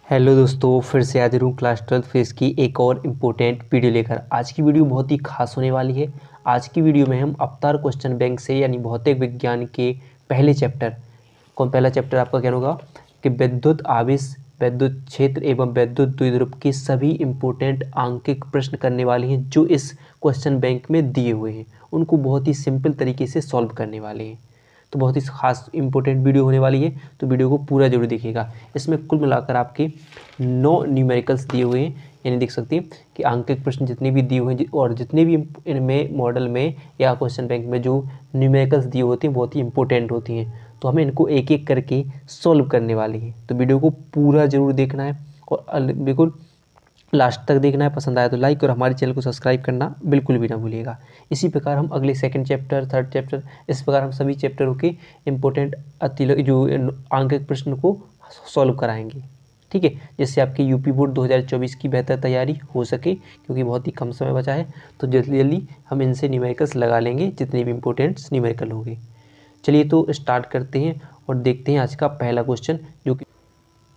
Hello दोस्तों, फिर से हाजिर हूँ क्लास 12 फेज़ की एक और इम्पोर्टेंट वीडियो लेकर। आज की वीडियो बहुत ही खास होने वाली है। आज की वीडियो में हम अवतार क्वेश्चन बैंक से यानी भौतिक विज्ञान के पहले चैप्टर, पहला चैप्टर आपका क्या होगा कि विद्युत आवेश, विद्युत क्षेत्र एवं विद्युत द्विध्रुव के सभी इम्पोर्टेंट आंकिक प्रश्न करने वाले हैं जो इस क्वेश्चन बैंक में दिए हुए हैं। उनको बहुत ही सिंपल तरीके से सॉल्व करने वाले हैं। तो बहुत ही खास इंपॉर्टेंट वीडियो होने वाली है, तो वीडियो को पूरा जरूर देखिएगा। इसमें कुल मिलाकर आपके 9 न्यूमेरिकल्स दिए हुए हैं, यानी देख सकते हैं कि आंकिक प्रश्न जितने भी दिए हुए हैं और जितने भी इनमें मॉडल में या क्वेश्चन बैंक में जो न्यूमेरिकल्स दिए होते हैं बहुत ही इंपॉर्टेंट होती हैं। तो हमें इनको एक एक करके सॉल्व करने वाले हैं। तो वीडियो को पूरा जरूर देखना है और बिल्कुल लास्ट तक देखना है। पसंद आया तो लाइक और हमारे चैनल को सब्सक्राइब करना बिल्कुल भी ना भूलिएगा। इसी प्रकार हम अगले सेकंड चैप्टर, थर्ड चैप्टर, इस प्रकार हम सभी चैप्टरों के इम्पोर्टेंट जो आंकिक प्रश्न को सॉल्व कराएंगे, ठीक है, जिससे आपकी यूपी बोर्ड 2024 की बेहतर तैयारी हो सके, क्योंकि बहुत ही कम समय बचा है। तो जल्दी जल्दी हम इनसे न्यूमेरिकल्स लगा लेंगे जितने भी इम्पोर्टेंट्स न्यूमेरिकल होंगे। चलिए तो स्टार्ट करते हैं और देखते हैं आज का पहला क्वेश्चन, जो कि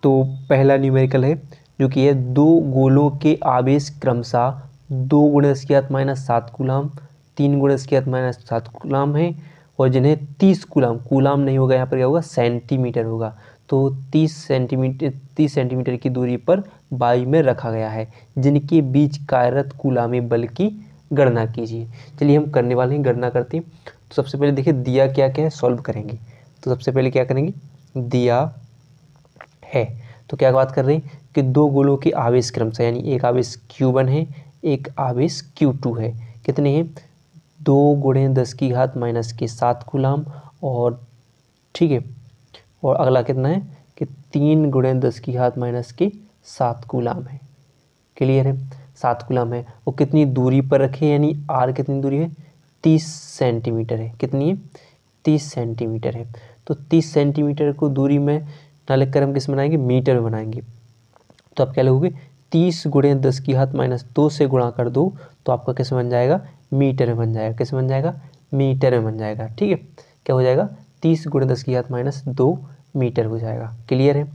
तो पहला न्यूमेरिकल है जो कि है दो गोलों के आवेश क्रमशः 2 × 10⁻⁷ कूलाम, 3 × 10⁻⁷ कूलाम है और जिन्हें 30 कूलाम, कूलाम नहीं होगा यहाँ पर, क्या होगा, सेंटीमीटर होगा। तो 30 सेंटीमीटर की दूरी पर वायु में रखा गया है, जिनके बीच कार्यरत कूलामी बल की गणना कीजिए। चलिए हम करने वाले हैं, गणना करते हैं। तो सबसे पहले देखिए दिया क्या क्या है, सॉल्व करेंगे। तो सबसे पहले क्या करेंगे, दिया है तो क्या बात कर रहे हैं कि दो गोलों के आवेश क्रमशः, यानी एक आवेश Q1 है, एक आवेश Q2 है। कितने हैं, 2 × 10⁻⁷ कूलाम, और ठीक है, और अगला कितना है कि 3 × 10⁻⁷ कूलाम है। क्लियर है, 7 कूलाम है। वो कितनी दूरी पर रखे, यानी आर कितनी दूरी है, 30 सेंटीमीटर है। कितनी है, 30 सेंटीमीटर है। तो 30 सेंटीमीटर को दूरी में ना लिखकर हम किस बनाएंगे, मीटर में बनाएंगे। तो आप क्या लिखोगे, 30 × 10⁻² से गुणा कर दो तो आपका किस बन जाएगा, मीटर में बन जाएगा। किस बन जाएगा, मीटर में बन जाएगा। ठीक है, क्या हो जाएगा, 30 × 10⁻² मीटर हो जाएगा। क्लियर है,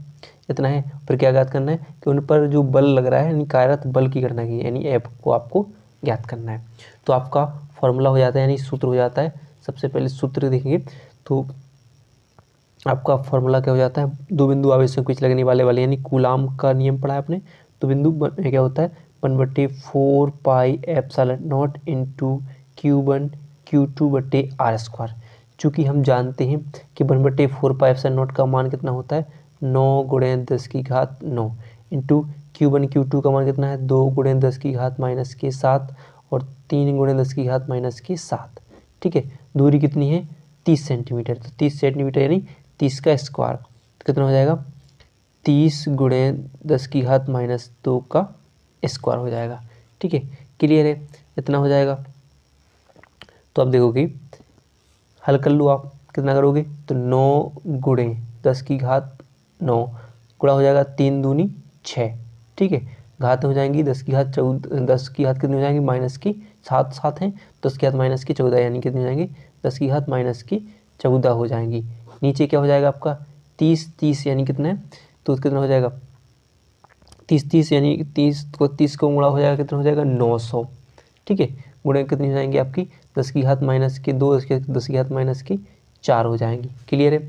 इतना है। फिर क्या ज्ञात करना है कि उन पर जो बल लग रहा है, यानी कार्यरत बल की गणना की, यानी एफ को आपको ज्ञात करना है। तो आपका फॉर्मूला हो जाता है, यानी सूत्र हो जाता है। सबसे पहले सूत्र देखेंगे तो आपका फॉर्मूला क्या हो जाता है, दो बिंदु आवेशों के बीच लगने वाले यानी कूलाम का नियम पढ़ा है आपने। तो बिंदु क्या होता है, 1/4 πε0 इंटू Q1 Q2/r²। चूँकि हम जानते हैं कि 1/4 πε0 का मान कितना होता है, 9 × 10⁻⁹ इंटू Q1 Q2 का मान कितना है, 2 × 10⁻⁷ और 3 × 10⁻⁷। ठीक है, दूरी कितनी है, 30 सेंटीमीटर। तो 30 सेंटीमीटर यानी 30 का स्क्वायर, तो कितना हो जाएगा, 30 × 10⁻² का स्क्वायर हो जाएगा। ठीक है, क्लियर है, इतना हो जाएगा। तो अब देखोगे, हल कर लो आप, कितना करोगे, तो 9 × 10⁻9 गुणा हो जाएगा 3 दूनी 6। ठीक है, घात हो जाएंगी 10⁻14, 10 की घात कितनी हो जाएंगी, माइनस की 7 7 हैं, 10 की घात माइनस की 14, यानी कितनी हो जाएंगी, 10 की घात माइनस की 14 हो जाएंगी। नीचे क्या हो जाएगा आपका, 30 यानी कितना है, तो कितना हो जाएगा, 30 यानी 30 को गुणा हो जाएगा, कितना हो जाएगा, 900। ठीक है, गुणा कितनी हो जाएंगी आपकी, 10 की घात माइनस की 2, 10 की घात माइनस की 4 हो जाएंगी। क्लियर है,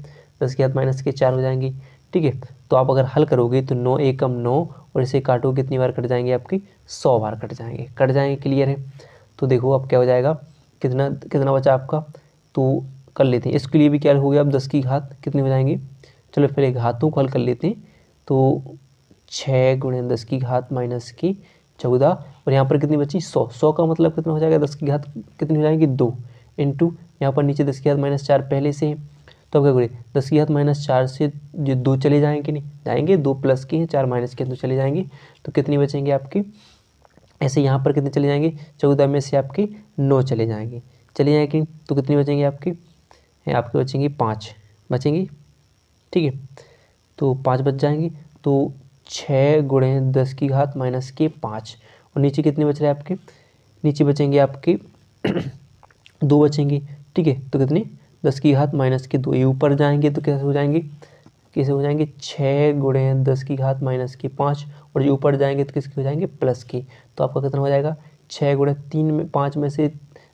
10 की घात माइनस की 4 हो जाएंगी। ठीक है, तो आप अगर हल करोगे तो 9 एकम 9 और इसे काटो, कितनी बार कट जाएंगे आपकी, 100 बार कट जाएंगे। क्लियर है, तो देखो अब क्या हो जाएगा, कितना कितना बचा आपका, तो कर लेते हैं। इसके लिए भी क्या हो गया, अब 10 की घात कितनी हो जाएंगी, चलो पहले घातों को हल कर लेते हैं। तो 6 × 10 की घात माइनस की 14 और यहाँ पर कितनी बची, 100 का मतलब कितना हो जाएगा, 10 की घात कितनी हो जाएगी, 2 इंटू यहाँ पर नीचे 10 की घात -4 पहले से है। तो अब क्या करें, 10 की घात -4 से जो 2 चले जाएंगे, नहीं जाएंगे, 2 प्लस की हैं, 4 माइनस के, तो चले जाएंगे। तो कितनी बचेंगे आपकी, ऐसे यहाँ पर कितने चले जाएंगे, 14 में से आपकी 9 चले जाएंगे, तो कितनी बचेंगे आपकी, बचेंगी 5 बचेंगी। ठीक है, तो 5 बच जाएंगी। तो 6 × 10 की घात माइनस के 5 और नीचे कितने बच रहे हैं आपके, नीचे बचेंगे आपके 2 बचेंगे। ठीक है, तो कितनी, 10 की घात माइनस के 2, ये ऊपर जाएंगे तो कैसे हो जाएंगे, कैसे हो जाएंगे 6 गुणे 10 की घात माइनस के 5, और जो ऊपर जाएंगे तो किसके हो जाएंगे प्लस के। तो आपका कितना हो जाएगा 6 गुणे 3 में 5 में से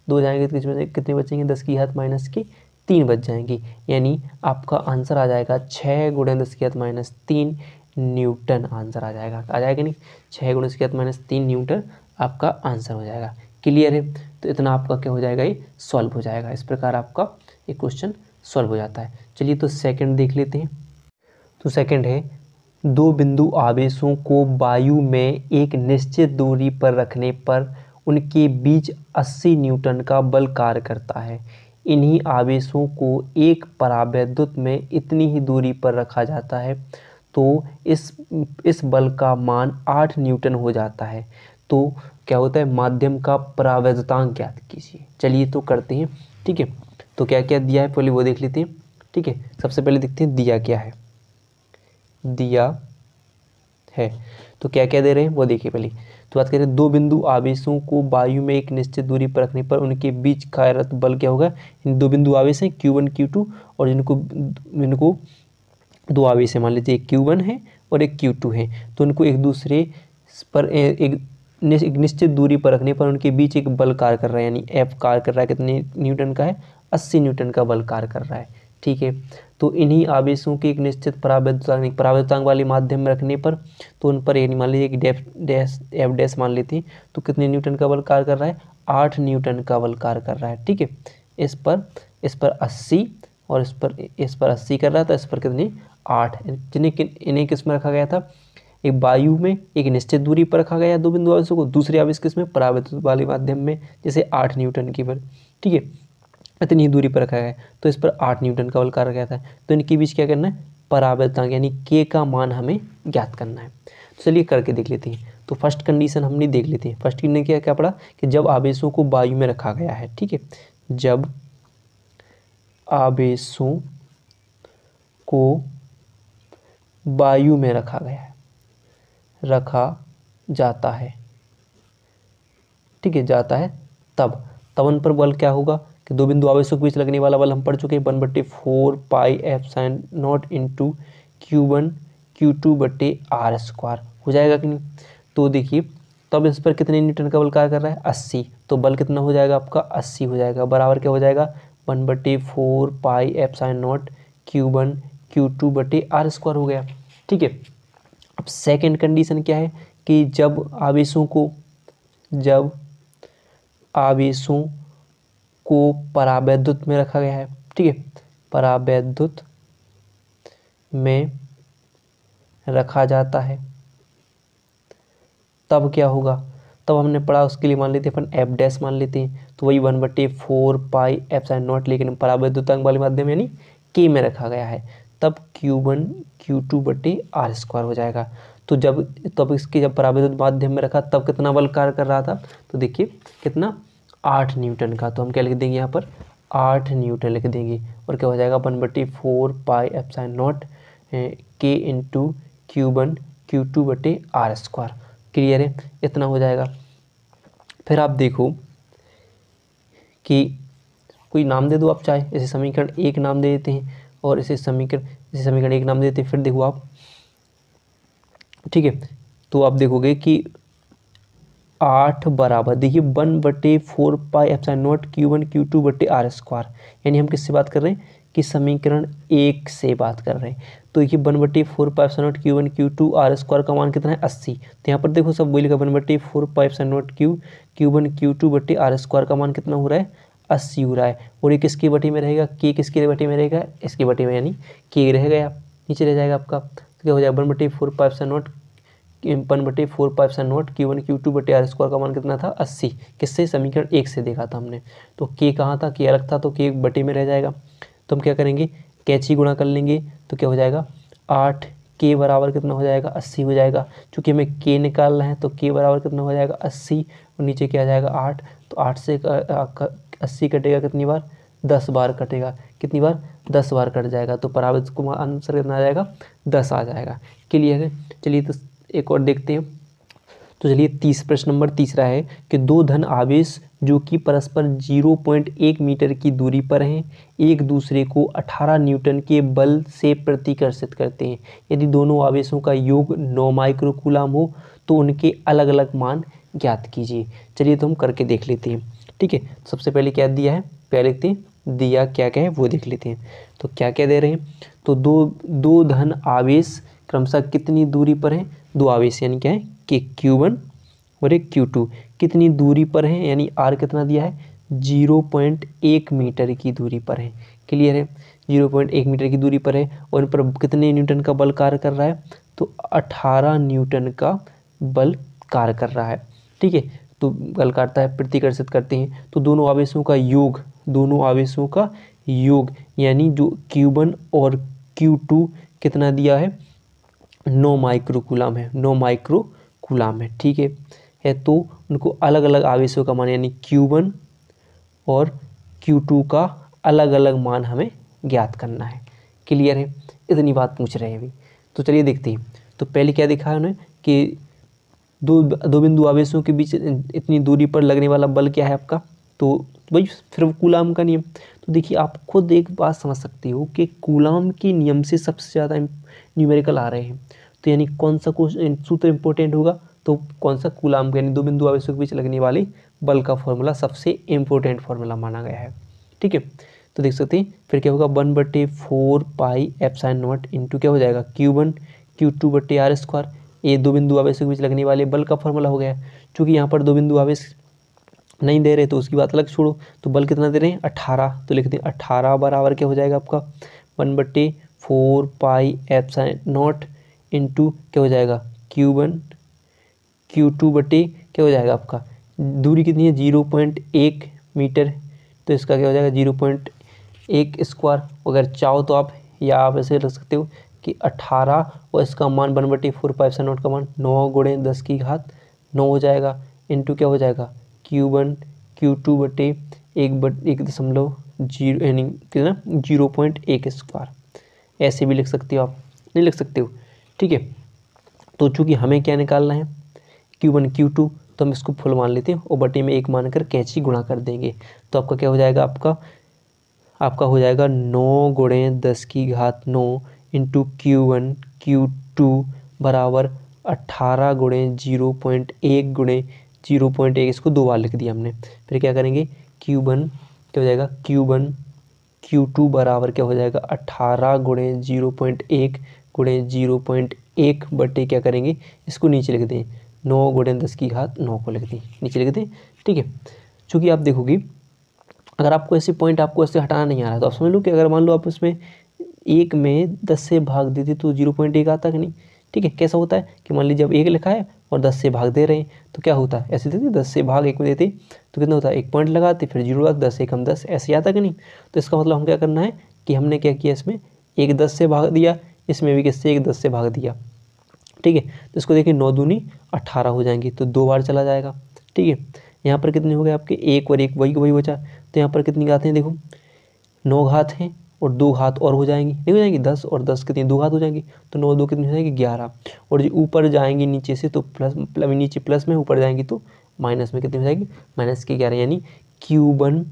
2 जाएंगे तो किसमें कितने बचेंगे 10 की घात माइनस के 3 बच जाएंगे। यानी आपका आंसर आ जाएगा 6 गुणे 10 की घात माइनस 3 न्यूटन आंसर आ जाएगा नहीं 6 गुणे 10 की घात माइनस 3 न्यूटन आपका आंसर हो जाएगा। क्लियर है। तो इतना आपका क्या हो जाएगा ये सॉल्व हो जाएगा। इस प्रकार आपका ये क्वेश्चन सॉल्व हो जाता है। चलिए तो सेकंड देख लेते हैं। तो सेकंड है 2 बिंदु आवेशों को वायु में एक निश्चित दूरी पर रखने पर उनके बीच 80 न्यूटन का बल कार्य करता है। इन्हीं आवेशों को एक परावैद्युत में इतनी ही दूरी पर रखा जाता है तो इस बल का मान 8 न्यूटन हो जाता है। तो क्या होता है माध्यम का परावैद्युतांक ज्ञात कीजिए। चलिए तो करते हैं। ठीक है, तो क्या क्या दिया है पहले वो देख लेते हैं। ठीक है, सबसे पहले देखते हैं दिया क्या है। दिया है तो क्या क्या दे रहे हैं वो देखिए पहले। तो बात करें 2 बिंदु आवेशों को वायु में एक निश्चित दूरी पर रखने पर उनके बीच कार्यरत बल क्या होगा। इन 2 बिंदु आवेश हैं Q1 Q2, और इनको 2 आवेश है मान लीजिए एक Q1 है और एक Q2 है। तो उनको एक दूसरे पर एक निश्चित दूरी पर रखने पर उनके बीच एक बल कार्य कर रहा है, यानी F कार्य कर रहा है। कितने न्यूटन का है 80 न्यूटन का बल कार्य कर रहा है। ठीक है, तो इन्हीं आवेशों के एक निश्चित परावैद्युतांक वाले माध्यम में रखने पर तो उन पर मान लीजिए कि एफ डैश मान लेते हैं तो कितने न्यूटन का बल कार्य कर रहा है 8 न्यूटन का बल कार्य कर रहा है। ठीक है, इस पर 80 और इस पर 80 कर रहा था, इस पर कितने 8। इन्हें किस में रखा गया था एक वायु में एक निश्चित दूरी पर रखा गया 2 बिंदु आवेशों को, दूसरे आवेश किस में परावैद्युत वाले माध्यम में जैसे 8 न्यूटन की बल। ठीक है, इतनी ही दूरी पर रखा गया है तो इस पर 8 न्यूटन का बल कार्य गया था। तो इनके बीच क्या करना है परावैद्युतांक यानी के का मान हमें ज्ञात करना है। तो चलिए करके देख लेते हैं। तो फर्स्ट कंडीशन हमने देख लेते हैं। फर्स्ट कंडीशन क्या क्या पड़ा कि जब आवेशों को वायु में रखा गया है। ठीक है, जब आवेशों को वायु में रखा जाता है। ठीक है, जाता है तब उन पर बल क्या होगा कि 2 बिंदु आवेशों के बीच लगने वाला बल हम पढ़ चुके हैं 1/4 pi F sine naught into Q1 Q2/r² हो जाएगा कि नहीं। तो देखिए तब इस पर कितने न्यूटन का बल कार्य कर रहा है 80। तो बल कितना हो जाएगा आपका 80 हो जाएगा, बराबर क्या हो जाएगा 1/4 pi F sine not Q1 Q2/r² हो गया। ठीक है, अब सेकेंड कंडीशन क्या है कि जब आवेशों को परावैद्युत में रखा गया है। ठीक है, परावैद्युत में रखा जाता है तब क्या होगा। तब हमने पढ़ा उसके लिए मान लेते हैं अपन एफ डैश मान लेते हैं। तो वही 1/4 पाई एफ साइन नॉट, लेकिन परावैद्युतांक वाले माध्यम यानी के में रखा गया है तब Q1 Q2/r² हो जाएगा। तो तब इसके जब परावैद्युत माध्यम में रखा तब कितना बल कार्य कर रहा था। तो देखिए कितना 8 न्यूटन का। तो हम क्या लिख देंगे यहाँ पर 8 न्यूटन लिख देंगे और क्या हो जाएगा 1/4 पाई एफ साइन नॉट के इंटू Q1 Q2/r²। क्लियर है, इतना हो जाएगा। फिर आप देखो कि कोई नाम दे दो आप चाहे, इसे समीकरण 1 नाम दे देते हैं और इसे समीकरण 1 नाम दे देते हैं। फिर देखो आप, ठीक है, तो आप देखोगे कि 8 बराबर देखिए 1/4 pi epsilon not Q1 Q2/r²। यानी हम किससे बात कर रहे हैं कि समीकरण 1 से बात कर रहे हैं। तो ये 1/4 pi epsilon not Q1 Q2/r² का मान कितना है 80। तो यहाँ पर देखो सब वही लिखा 1/4 pi epsilon not Q1 Q2/r² का मान कितना हो रहा है 80 हो रहा है। और ये किसकी बटे में रहेगा के किसकी बटे में रहेगा इसकी बटे में, यानी के रह गया नीचे रह जाएगा आपका। तो क्या हो जाएगा 1/4 pi epsilon not 1/4 pi epsilon not Q1 Q2/r² का मान कितना था 80। किससे समीकरण 1 से देखा था हमने। तो के कहाँ था के अलग था तो के बटे में रह जाएगा। तो हम क्या करेंगे कैची गुणा कर लेंगे तो क्या हो जाएगा 8 के बराबर कितना हो जाएगा 80 हो जाएगा। चूँकि हमें के निकालना है तो के बराबर कितना हो जाएगा 80 और नीचे क्या आ जाएगा 8। तो 8 से 80 कटेगा कितनी बार 10 बार कटेगा। कितनी बार 10 बार कट जाएगा। तो परावैद्युत को आंसर कितना आ जाएगा 10 आ जाएगा। क्लियर है। चलिए तो एक और देखते हैं। तो चलिए प्रश्न नंबर तीसरा है कि 2 धन आवेश जो कि परस्पर 0.1 मीटर की दूरी पर हैं, एक दूसरे को 18 न्यूटन के बल से प्रतिकर्षित करते हैं। यदि दोनों आवेशों का योग 9 माइक्रोकूलम हो तो उनके अलग अलग मान ज्ञात कीजिए। चलिए तो हम करके देख लेते हैं। ठीक है, सबसे पहले क्या दिया है, पहले लिखते हैं दिया क्या क्या है वो देख लेते हैं। तो क्या क्या दे रहे हैं, तो दो धन आवेश क्रमशः कितनी दूरी पर हैं, दो आवेश यानी क्या है कि Q1 और एक Q2 कितनी दूरी पर हैं, यानी R कितना दिया है 0.1 मीटर की दूरी पर है। क्लियर है, 0.1 मीटर की दूरी पर है और इन पर कितने न्यूटन का बल कार्य कर रहा है, तो 18 न्यूटन का बल कार्य कर रहा है। ठीक है, तो बल काटता है, प्रतिकर्षित करते हैं, तो दोनों आवेशों का योग यानी जो Q1 और Q2 कितना दिया है 9 माइक्रोकूलम है, 9 माइक्रोकूलम है। ठीक है तो उनको अलग अलग आवेशों का मान यानी Q1 और Q2 का अलग अलग मान हमें ज्ञात करना है। क्लियर है, इतनी बात पूछ रहे हैं अभी। तो चलिए देखते हैं। तो पहले क्या दिखा है उन्हें कि दो बिंदु आवेशों के बीच इतनी दूरी पर लगने वाला बल क्या है आपका, तो वही फिर कूलाम का नियम। तो देखिए आप खुद एक बात समझ सकते हो कि कूलाम के नियम से सबसे ज़्यादा न्यूमेरिकल आ रहे हैं, तो यानी कौन सा सूत्र इंपॉर्टेंट होगा, तो कौन सा कूलाम का, यानी दो बिंदु आवेशों के बीच लगने वाले बल का फॉर्मूला सबसे इंपॉर्टेंट फार्मूला माना गया है। ठीक है, तो देख सकते हैं फिर क्या होगा 1/4 पाई एप्सिलॉन नॉट इंटू क्या हो जाएगा Q1 Q2/r²। ये दो बिंदु आवेश के बीच लगने वाले बल का फॉर्मूला हो गया। चूंकि यहाँ पर दो बिंदु आवेश नहीं दे रहे तो उसकी बात अलग छोड़ो, तो बल कितना दे रहे हैं 18, तो लिखते हैं 18 बराबर क्या हो जाएगा आपका 1/4 पाई एप्सिलॉन नॉट इंटू क्या हो जाएगा Q1 Q2 बटे क्या हो जाएगा आपका, दूरी कितनी है 0.1 मीटर, तो इसका क्या हो जाएगा 0.1 स्क्वायर। अगर चाहो तो आप या आप ऐसे रख सकते हो कि 18 और इसका मान 1/4 पाई एप्सिलॉन नॉट का मान 9 गुणे 10 की घात 9 हो जाएगा, इंटू क्या हो जाएगा Q1 Q2 बटे 1.0 यानी कितना 0.1 स्क्वायर। ऐसे भी लिख सकते हो आप, नहीं लिख सकते हो। ठीक है, तो चूंकि हमें क्या निकालना है Q1 Q2, तो हम इसको फुल मान लेते हैं और बटे में 1 मानकर कैंची गुणा कर देंगे। तो आपका क्या हो जाएगा, आपका हो जाएगा 9 गुणे 10 की घात 9 इंटू Q1 Q2 बराबर 18 गुणे 0.1 गुणे 0.1, इसको 2 बार लिख दिया हमने। फिर क्या करेंगे Q1 क्या हो जाएगा Q1 Q2 बराबर क्या हो जाएगा 18 गुणे 0.1 गुणे 0.1 बटे क्या करेंगे, इसको नीचे लिख दें 9 गुणे 10 की घात 9 को लिख दें, नीचे लिख दें। ठीक है, चूँकि आप देखोगे अगर आपको ऐसे पॉइंट आपको ऐसे हटाना नहीं आ रहा तो आप समझ लो कि अगर मान लो आप उसमें 1 में 10 से भाग देते तो 0.1 आता कि नहीं। ठीक है, कैसा होता है कि मान लीजिए जब 1 लिखा है और 10 से भाग दे रहे हैं तो क्या होता है, ऐसे देते 10 से भाग 1 में देते तो कितना होता है, 1 पॉइंट लगाते फिर 0 लगाते 10 1 हम 10, ऐसे आता कि नहीं। तो इसका मतलब हम क्या करना है कि हमने क्या किया, इसमें 1 10 से भाग दिया, इसमें भी किससे 1 10 से भाग दिया। ठीक है, तो इसको देखिए 9 दूनी 18 हो जाएंगी, तो 2 बार चला जाएगा। ठीक है, यहाँ पर कितने हो गए आपके 1 और 1 वही बचा, तो यहाँ पर कितनी घात हैं देखो 9 घात हैं और 2 घात और हो जाएंगी, नहीं हो जाएंगी 10 और 10 कितनी 2 घात हो जाएंगी, तो 9 2 कितनी हो जाएगी 11। और जो ऊपर जाएंगी नीचे से तो प्लस नीचे प्लस में, ऊपर जाएंगी तो माइनस में, कितनी हो जाएगी माइनस की 11, यानी Q1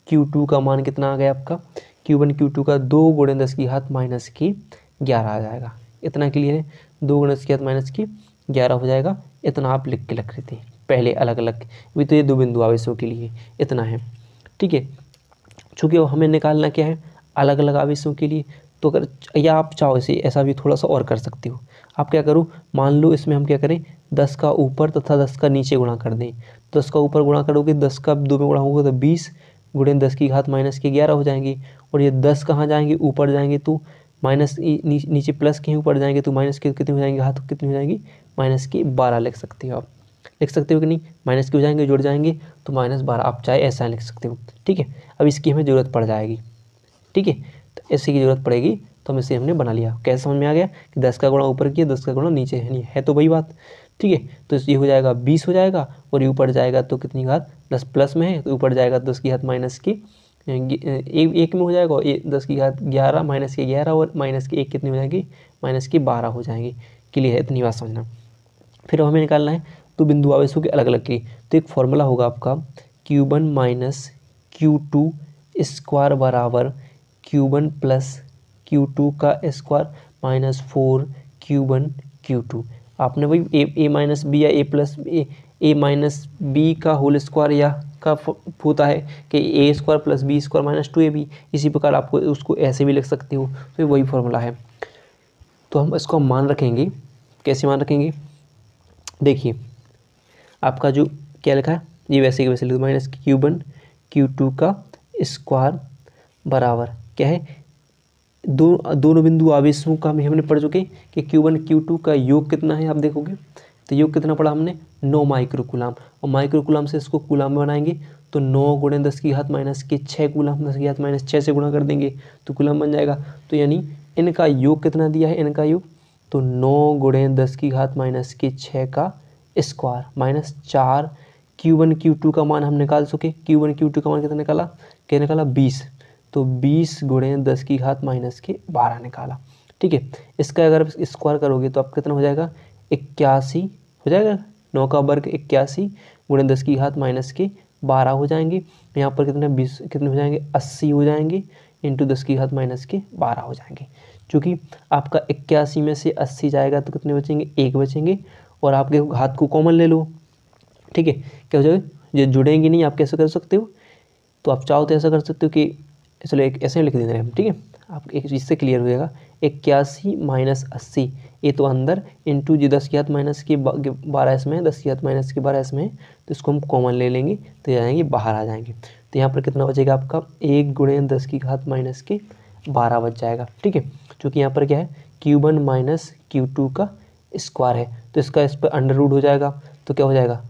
Q2 का मान कितना आ गया आपका, Q1 Q2 का 2 गुणे 10 की घात माइनस की 11 आ जाएगा। इतना क्लियर है, 2 गुणे 10 की घात माइनस की 11 हो जाएगा। इतना आप लिख के रख लेते हैं पहले अलग अलग, अभी तो ये दो बिंदु आवेशों के लिए इतना है। ठीक है, चूँकि हमें निकालना क्या है अलग अलग आवेशों के लिए, तो अगर या आप चाहो इसे ऐसा भी थोड़ा सा और कर सकते हो। आप क्या करो, मान लो इसमें हम क्या करें 10 का ऊपर तथा 10 का नीचे गुणा कर दें। 10 का ऊपर गुणा करोगे 10 का 2 में गुणा होगा तो 20 गुणे 10 की घात माइनस की 11 हो जाएंगी। और ये 10 कहाँ जाएंगे, ऊपर जाएंगे तो माइनस नीचे प्लस के ऊपर जाएंगे तो माइनस के कितनी हो जाएंगी घात, कितनी हो जाएंगी माइनस की 12 लिख सकते हो आप, लिख सकते हो कि नहीं, माइनस के हो जाएंगे जुड़ जाएंगे तो -12, आप चाहे ऐसा लिख सकते हो। ठीक है, अब इसकी हमें ज़रूरत पड़ जाएगी। ठीक है, तो ऐसे की ज़रूरत पड़ेगी तो हम इसे हमने बना लिया। कैसे समझ में आ गया कि 10 का गुणा ऊपर किया 10 का गुणा नीचे है, नहीं है तो वही बात। ठीक है, तो ये हो जाएगा 20 हो जाएगा और ये ऊपर जाएगा तो कितनी घात 10 प्लस में है तो ऊपर जाएगा 10 की घात माइनस की एक में हो जाएगा और 10 की घात 11 माइनस की 11 और माइनस की 1 कितनी हो जाएगी माइनस की 12 हो जाएंगी। क्लियर है, इतनी बात समझना। फिर हमें निकालना है तो बिंदु आवेशों के अलग अलग की, तो एक फॉर्मूला होगा आपका Q1 माइनस Q2 स्क्वायर बराबर Q1 प्लस Q2 का स्क्वायर माइनस 4 Q1 Q2। आपने वही ए माइनस बी या ए माइनस बी का होल स्क्वायर या का होता है कि a square plus b square minus 2ab। इसी प्रकार आपको उसको ऐसे भी लिख सकते हो, तो वही फॉर्मूला है। तो हम इसको मान रखेंगे, कैसे मान रखेंगे, देखिए आपका जो क्या लिखा है ये वैसे के वैसे लिख दो, माइनस Q1 Q2 का स्क्वायर बराबर क्या है, दोनों बिंदु आवेशों का भी हमने पढ़ चुके कि Q1 Q2 का योग कितना है। आप देखोगे तो योग कितना पढ़ा हमने, 9 माइक्रोकूलाम, और माइक्रोकूलाम से इसको कूलाम में बनाएंगे तो 9 गुणे 10 की घात माइनस के 6 कूलाम, 10 की घात माइनस 6 से गुणा कर देंगे तो कूलाम बन जाएगा। तो यानी इनका योग कितना दिया है, इनका योग तो 9 गुणे 10 की घात माइनस के 6 का स्क्वायर माइनस 4 Q1 Q2 का मान हम निकाल चुके। Q1 Q2 का मान कितना निकाला, क्या निकाला 20, तो 20 गुणे 10 की घात माइनस के 12 निकाला। ठीक है, इसका अगर स्क्वायर करोगे तो आप कितना हो जाएगा, 81 हो जाएगा, 9 का वर्ग 81 गुणे 10 की घात माइनस के 12 हो जाएंगे। यहाँ पर कितने 20 कितने हो जाएंगे, 80 हो जाएंगे इंटू 10 की घात माइनस के 12 हो जाएंगे। चूँकि आपका 81 में से 80 जाएगा तो कितने बचेंगे, 1 बचेंगे, और आपके घात को कॉमन ले लो। ठीक है, क्या हो जाएगा, ये जुड़ेंगे नहीं, आप कैसे कर सकते हो, तो आप चाहो तो ऐसा कर सकते हो कि चलो एक ऐसे लिख देंगे हम। ठीक है, आप एक इससे क्लियर हो जाएगा, 81 माइनस 80 ये तो अंदर इंटू जी 10 की घात माइनस की 12 इसमें, 10 की घात माइनस की 12 इसमें, तो इसको हम कॉमन ले लेंगे तो जाएंगे बाहर आ जाएंगे। तो यहाँ पर कितना बचेगा आपका, 1 गुणे 10 की घात माइनस के 12 बच जाएगा। ठीक है, क्योंकि यहाँ पर क्या है Q1 माइनस Q2 का स्क्वायर है तो इसका इस पर अंडर रूट हो जाएगा, तो क्या हो जाएगा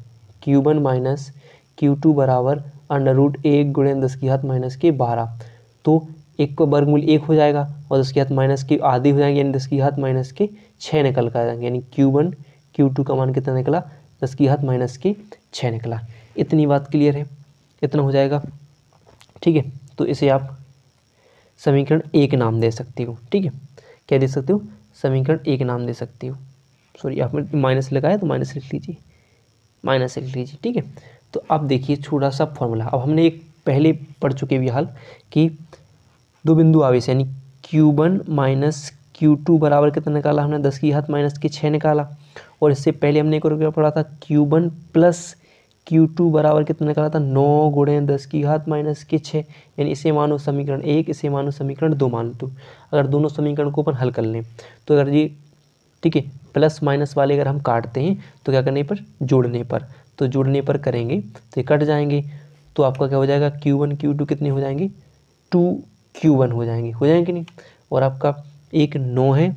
Q1 माइनस Q2 बराबर अंडर रूट 1 गुणे 10 की घात माइनस के 12। तो एक का वर्गमूल 1 हो जाएगा और 10 की घात माइनस की आधी हो जाएंगे, यानी 10 की घात माइनस के 6 निकल कर आ जाएंगे, यानी Q1 Q2 का मान कितना निकला, 10 की घात माइनस के 6 निकला। इतनी बात क्लियर है, इतना हो जाएगा। ठीक है, तो इसे आप समीकरण 1 नाम दे सकती हो। ठीक है, क्या दे सकते हो, समीकरण 1 नाम दे सकती हो। सॉरी आपने माइनस लगाया तो माइनस लिख लीजिए, माइनस लिख लीजिए। ठीक है, तो अब देखिए छोटा सा फॉर्मूला, अब हमने एक पहले पढ़ चुके भी हाल कि दो बिंदु आवेश यानी Q1 माइनस Q2 बराबर कितना निकाला हमने, 10 की घात माइनस के 6 निकाला। और इससे पहले हमने एक और क्या पढ़ा था, Q1 प्लस Q2 बराबर कितना निकाला था, 9 गुणे 10 की घात माइनस के 6, यानी इसे मानो समीकरण 1, इसे मानो समीकरण 2 मान लो। अगर दोनों समीकरण को अपन हल कर लें तो अगर ये ठीक है प्लस माइनस वाले अगर हम काटते हैं तो क्या करने पर, जोड़ने पर, तो जोड़ने पर करेंगे तो ये कट जाएंगे, तो आपका क्या हो जाएगा Q1 Q2 कितने हो जाएंगे, 2Q1 हो जाएंगे नहीं। और आपका एक 9 है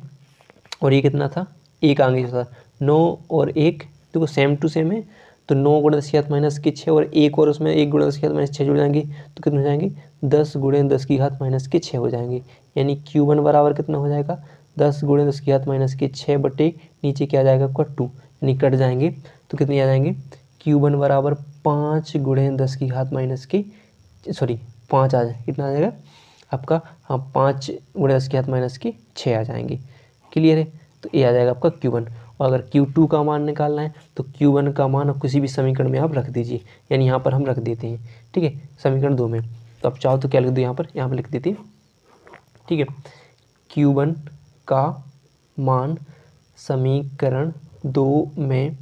और ये कितना था, एक आगे था 9 और 1 देखो सेम टू सेम है, तो 9 गुणे 10 की घात माइनस के 6 और एक और उसमें 1 गुणे 10 की घात माइनस 6 जुड़ जाएंगे तो कितने हो जाएंगे, 10 गुणे 10 की घात माइनस के 6 हो जाएंगे। यानी Q1 बराबर कितना हो जाएगा, 10 गुणे 10 की घात माइनस के 6 बटे नीचे क्या आ जाएगा आपका 2, यानी कट जाएंगे तो कितने आ जाएंगे, Q1 बराबर 5 गुणे 10 की घात माइनस के 5 आ जाए, कितना आ जाएगा आपका, हाँ 5 गुणे 10 की घात माइनस के 6 आ जाएंगे। क्लियर है, तो ये आ जाएगा आपका Q1। और अगर Q2 का मान निकालना है तो Q1 का मान आप किसी भी समीकरण में आप रख दीजिए, यानी यहाँ पर हम रख देते हैं। ठीक है, समीकरण 2 में, तो आप चाहो तो क्या लिख दो, यहाँ पर लिख देते हैं। ठीक है, Q1 का मान समीकरण 2 में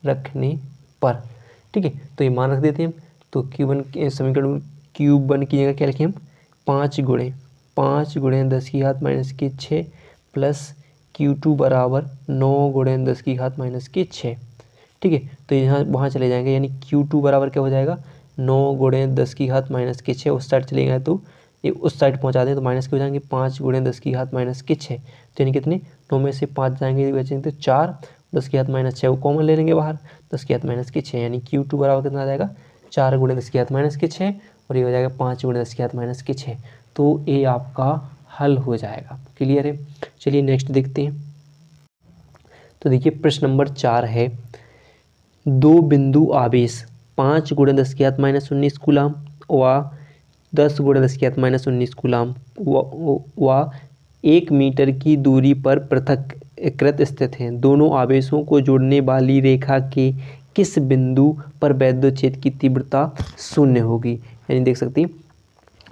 रखने पर, ठीक है, तो ये मान रख देते हैं हम। तो Q1 के समीकरण Q1 की जगह क्या लिखें हम, 5 गुणे 10 की घात माइनस के 6 प्लस Q2 बराबर 9 गुणे 10 की घात माइनस के 6। ठीक है, तो यहाँ वहाँ चले जाएंगे, यानी Q2 बराबर क्या हो जाएगा, 9 गुणे 10 की घात माइनस के 6, उस साइड चले गए तो ये उस साइड पहुँचा दें तो माइनस के हो जाएंगे, 5 गुणे 10 की घात माइनस के 6, तो यानी कितने, 9 में से 5 जाएंगे बचेंगे तो 4, 10 की घात माइनस 6 वो कॉमन ले लेंगे बाहर, 10 की घात माइनस के 6, यानी Q2 बराबर कितना आ जाएगा, 4 गुणे 10 की घात माइनस के 6 और ये हो जाएगा 5 गुणे 10 की घात माइनस के 6। तो ये आपका हल हो जाएगा। क्लियर है, चलिए नेक्स्ट देखते हैं। तो देखिए प्रश्न नंबर 4 है, दो बिंदु आवेश 5 गुणे 10 की घात माइनस 19 कूलाम व 10 गुणे 10 की घात माइनस 19 कूलाम व 1 मीटर की दूरी पर पृथक कृत स्थित हैं। दोनों आवेशों को जोड़ने वाली रेखा के किस बिंदु पर वैद्युत क्षेत्र की तीव्रता शून्य होगी, यानी देख सकते हैं।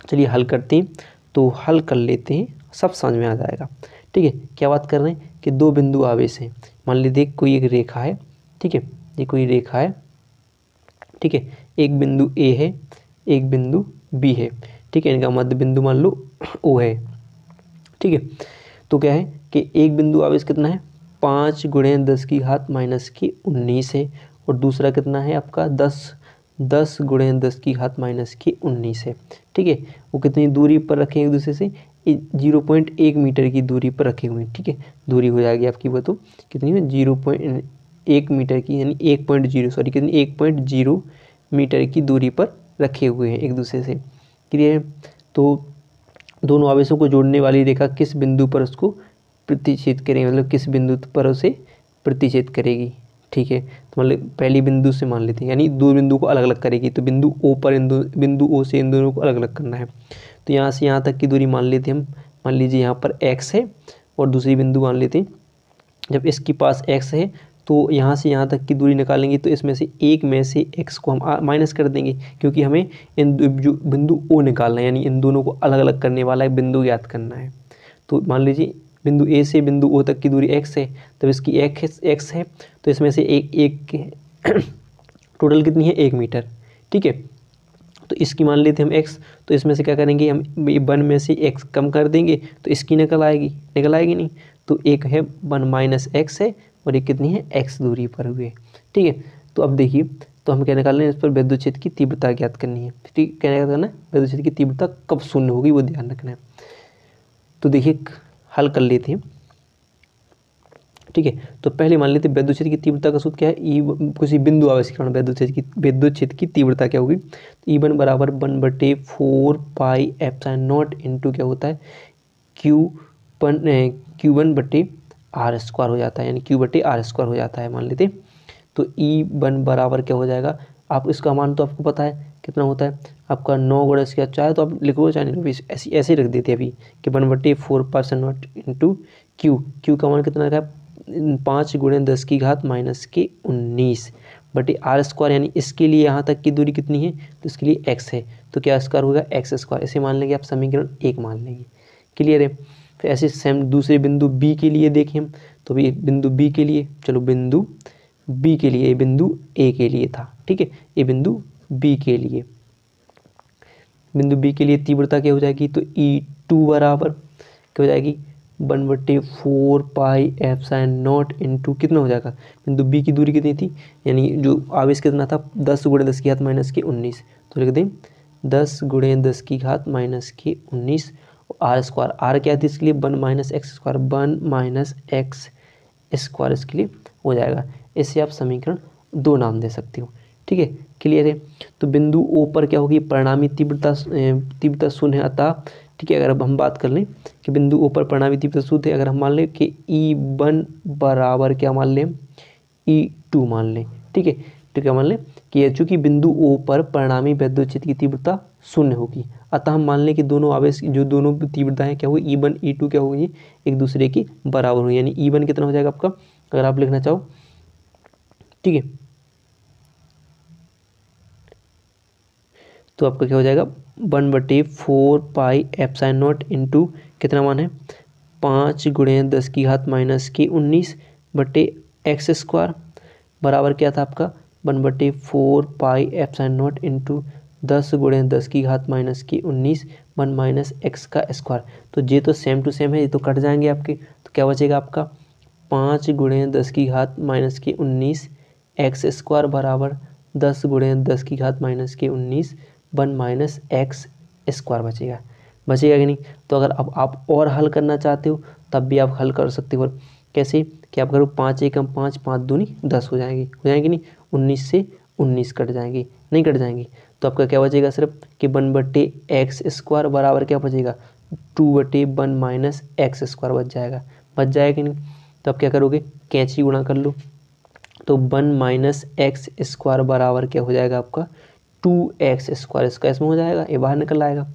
चलिए हल करते हैं, तो हल कर लेते हैं, सब समझ में आ जाएगा। ठीक है, क्या बात कर रहे हैं कि दो बिंदु आवेश हैं। मान लीजिए कोई एक रेखा है, ठीक है, ये कोई रेखा है, ठीक है, एक बिंदु ए है, एक बिंदु बी है, ठीक है, इनका मध्य बिंदु मान लो ओ है, ठीक है। तो क्या है कि एक बिंदु आवेश कितना है, 5 × 10⁻⁻19 है, और दूसरा कितना है आपका 10 × 10⁻⁻19 है, ठीक है। वो कितनी दूरी पर रखे हैं एक दूसरे से, 0.1 मीटर की दूरी पर रखे हुए हैं, ठीक है। दूरी हो जाएगी आपकी, वो तो कितनी है 0.1 मीटर की, यानी 1.0 मीटर की दूरी पर रखे हुए हैं एक दूसरे से, क्लियर है। तो दोनों आवेशों को जोड़ने वाली रेखा किस बिंदु पर उसको प्रतिच्छेद करेगी, मतलब किस बिंदु पर उसे प्रतिच्छेद करेगी, ठीक है। तो मतलब पहली बिंदु से मान लेते हैं, यानी दो बिंदु को अलग अलग करेगी, तो बिंदु ओ पर बिंदु ओ से इन दोनों को अलग अलग करना है। तो यहाँ से यहाँ तक की दूरी मान लेते हैं हम, मान लीजिए यहाँ पर x है और दूसरी बिंदु मान लेते हैं, जब इसके पास x है तो यहाँ से यहाँ तक की दूरी निकालेंगे, तो इसमें से एक में से x को हम माइनस कर देंगे, क्योंकि हमें इन जो बिंदु O निकालना है, यानी इन दोनों को अलग अलग करने वाला एक बिंदु ज्ञात करना है। तो मान लीजिए बिंदु A से बिंदु O तक की दूरी x है, तब इसकी x है, तो इसमें से एक टोटल कितनी है 1 मीटर, ठीक है। तो इसकी मान लेते हैं हम x, तो इसमें से क्या करेंगे हम 1 में से x कम कर देंगे, तो इसकी निकल आएगी नहीं, तो एक है 1 - x है, और ये कितनी है x दूरी पर हुए, ठीक है। तो अब देखिए, तो हम क्या निकालना है, इस पर वैद्युत क्षेत्र की तीव्रता ज्ञात करनी है, ठीक, क्या करना है, वैद्युत क्षेत्र की तीव्रता कब शून्य होगी वो ध्यान रखना है। तो देखिए हल कर लेते हैं, ठीक है। तो पहले मान लेते हैं वैद्युत क्षेत्र की तीव्रता का सूत्र क्या है, किसी बिंदु आवेश के कारण वैद्युत क्षेत्र की तीव्रता क्या होगी, E1 बराबर 1/4 पाई एप्सिलॉन इंटू क्या होता है Q1/R² हो जाता है, यानी Q/R² हो जाता है मान लेते। तो E1 बराबर क्या हो जाएगा, आप इसका मान तो आपको पता है कितना होता है आपका 9 × 10⁻⁴, चाहे तो आप लिखो चाहे नहीं लिखो, ऐसे रख देते अभी कि 1/4 पाई इंटू Q का मान कितना रखा है 5 × 10⁻⁻19 बटे R², यानी इसके लिए यहाँ तक की दूरी कितनी है, तो इसके लिए x है, तो क्या स्क्वायर होगा x², इसे मान लेंगे आप समीकरण 1 मान लेंगे, क्लियर है। फिर ऐसे सेम दूसरे बिंदु B के लिए देखें हम, तो भी बिंदु B के लिए, चलो बिंदु B के लिए, ये बिंदु A के लिए था, ठीक है, ये बिंदु B के लिए, बिंदु B के लिए तीव्रता क्या हो जाएगी, तो E2 बराबर क्या हो जाएगी 1/4 पाई एप्सिलॉन इंटू कितना हो जाएगा, बिंदु B की दूरी कितनी थी, यानी जो आवेश कितना था 10 × 10⁻⁻19, तो लिख दें 10 × 10⁻⁻19 R², R क्या थी इसके लिए 1 - x², 1 - x² इसके लिए हो जाएगा। इससे आप समीकरण 2 नाम दे सकते हो, ठीक है, क्लियर है। तो बिंदु O पर क्या होगी, परिणामी तीव्रता शून्य है, अतः ठीक है। अगर अब हम बात कर लें कि बिंदु O पर परिणामी तीव्रता शून्य है, अगर हम मान लें कि E1 बराबर क्या मान लें E2 मान लें, ठीक है, तो क्या मान लें कि चूँकि बिंदु O पर परिणामी वैद्युत क्षेत्र की तीव्रता शून्य होगी, अतः हम मान लें कि दोनों आवेश जो दोनों तीव्रताएं क्या होगी E1 E2 क्या होगी एक दूसरे की बराबर होगी, यानी E1 कितना हो जाएगा आपका, अगर आप लिखना चाहो, ठीक है, तो आपका क्या हो जाएगा 1/4 पाई एप्सिलॉन इंटू कितना मान है 5 × 10⁻⁻19 बटे x² बराबर क्या था आपका 1/4 पाई एप्सिलॉन इंटू 10 × 10⁻⁻19 1 - x²। तो ये तो सेम टू सेम है, ये तो कट जाएंगे आपके, तो क्या बचेगा आपका 5 × 10⁻⁻19 x² बराबर 10 × 10⁻⁻19 1 - x² बचेगा कि नहीं। तो अगर अब आप और हल करना चाहते हो तब भी आप हल कर सकते हो, कैसे कि आप करो 5 × 1 = 5, 5 × 2 = 10 हो जाएंगे नहीं, 19 से 19 कट जाएंगे, नहीं कट जाएंगे, तो आपका क्या बचेगा सिर्फ कि 1/x² बराबर क्या बचेगा 2/1 - x² बच जाएगा कि नहीं। तो आप क्या करोगे कैंची गुणा कर लो, तो 1 - x² बराबर क्या हो जाएगा आपका 2x², इसका इसमें हो जाएगा, ये बाहर निकल आएगा।